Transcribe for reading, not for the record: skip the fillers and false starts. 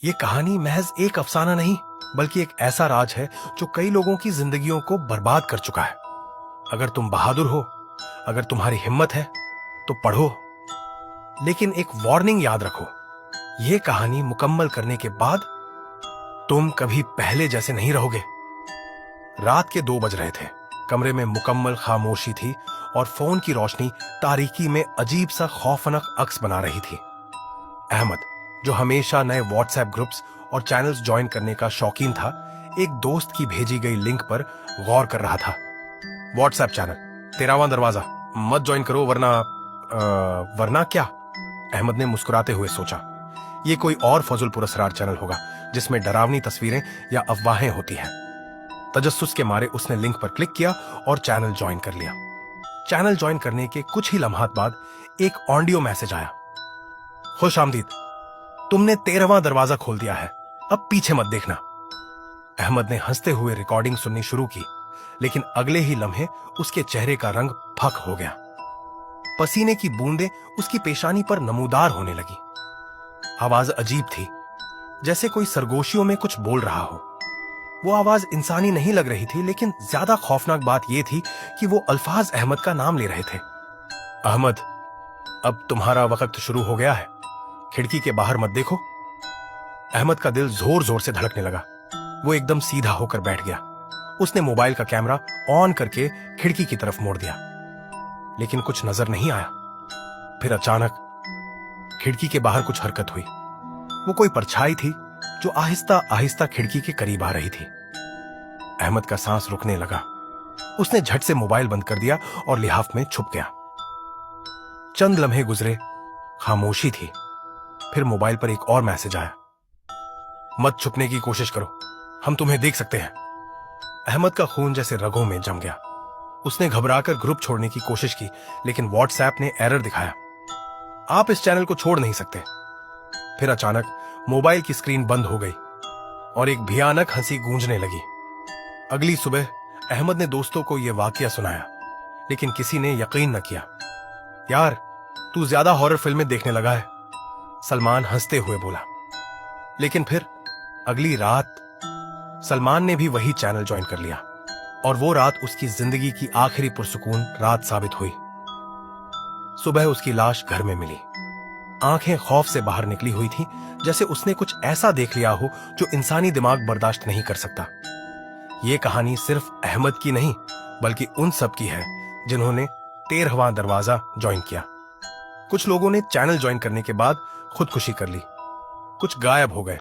ये कहानी महज एक अफसाना नहीं, बल्कि एक ऐसा राज है जो कई लोगों की जिंदगियों को बर्बाद कर चुका है। अगर तुम बहादुर हो, अगर तुम्हारी हिम्मत है, तो पढ़ो। लेकिन एक वार्निंग याद रखो, यह कहानी मुकम्मल करने के बाद तुम कभी पहले जैसे नहीं रहोगे। रात के 2 बज रहे थे। कमरे में मुकम्मल खामोशी थी और फोन की रोशनी तारीकी में अजीब सा खौफनाक अक्स बना रही थी। अहमद, जो हमेशा नए व्हाट्सएप ग्रुप्स और चैनल्स ज्वाइन करने का शौकीन था, एक दोस्त की भेजी गई लिंक पर गौर कर रहा था। व्हाट्सएप चैनल 13वां दरवाजा, मत ज्वाइन करो वरना क्या? अहमद ने मुस्कुराते हुए सोचा, ये कोई और फजुल पुरस्कार चैनल होगा जिसमें डरावनी तस्वीरें या अफवाहें होती हैं। तजस्सुस के मारे उसने लिंक पर क्लिक किया और चैनल ज्वाइन कर लिया। चैनल ज्वाइन करने के कुछ ही लम्हात बाद एक ऑडियो मैसेज आया। खुश आमदीद, तुमने 13वां दरवाजा खोल दिया है, अब पीछे मत देखना। अहमद ने हंसते हुए रिकॉर्डिंग सुननी शुरू की, लेकिन अगले ही लम्हे उसके चेहरे का रंग फक हो गया। पसीने की बूंदें उसकी पेशानी पर नमूदार होने लगी। आवाज अजीब थी, जैसे कोई सरगोशियों में कुछ बोल रहा हो। वो आवाज इंसानी नहीं लग रही थी, लेकिन ज्यादा खौफनाक बात यह थी कि वो अल्फाज अहमद का नाम ले रहे थे। अहमद, अब तुम्हारा वक्त शुरू हो गया है, खिड़की के बाहर मत देखो। अहमद का दिल जोर जोर से धड़कने लगा। वो एकदम सीधा होकर बैठ गया। उसने मोबाइल का कैमरा ऑन करके खिड़की की तरफ मोड़ दिया, लेकिन कुछ नजर नहीं आया। फिर अचानक खिड़की के बाहर कुछ हरकत हुई। वो कोई परछाई थी जो आहिस्ता आहिस्ता खिड़की के करीब आ रही थी। अहमद का सांस रुकने लगा। उसने झट से मोबाइल बंद कर दिया और लिहाफ में छुप गया। चंद लम्हे गुजरे, खामोशी थी। फिर मोबाइल पर एक और मैसेज आया। मत छुपने की कोशिश करो, हम तुम्हें देख सकते हैं। अहमद का खून जैसे रगों में जम गया। उसने घबराकर ग्रुप छोड़ने की कोशिश की, लेकिन व्हाट्सएप ने एरर दिखाया। आप इस चैनल को छोड़ नहीं सकते। फिर अचानक मोबाइल की स्क्रीन बंद हो गई और एक भयानक हंसी गूंजने लगी। अगली सुबह अहमद ने दोस्तों को यह वाकया सुनाया, लेकिन किसी ने यकीन न किया। यार, तू ज्यादा हॉरर फिल्में देखने लगा है, सलमान हंसते हुए बोला। लेकिन फिर अगली रात सलमान ने भी वही चैनल ज्वाइन कर लिया, और वो रात उसकी जिंदगी की आखिरी पुरसुकून रात साबित हुई। सुबह उसकी लाश घर में मिली। आंखें खौफ से बाहर निकली हुई थी, जैसे उसने कुछ ऐसा देख लिया हो जो इंसानी दिमाग बर्दाश्त नहीं कर सकता। यह कहानी सिर्फ अहमद की नहीं, बल्कि उन सब की है जिन्होंने 13वां दरवाजा ज्वाइन किया। कुछ लोगों ने चैनल ज्वाइन करने के बाद खुदकुशी कर ली, कुछ गायब हो गए,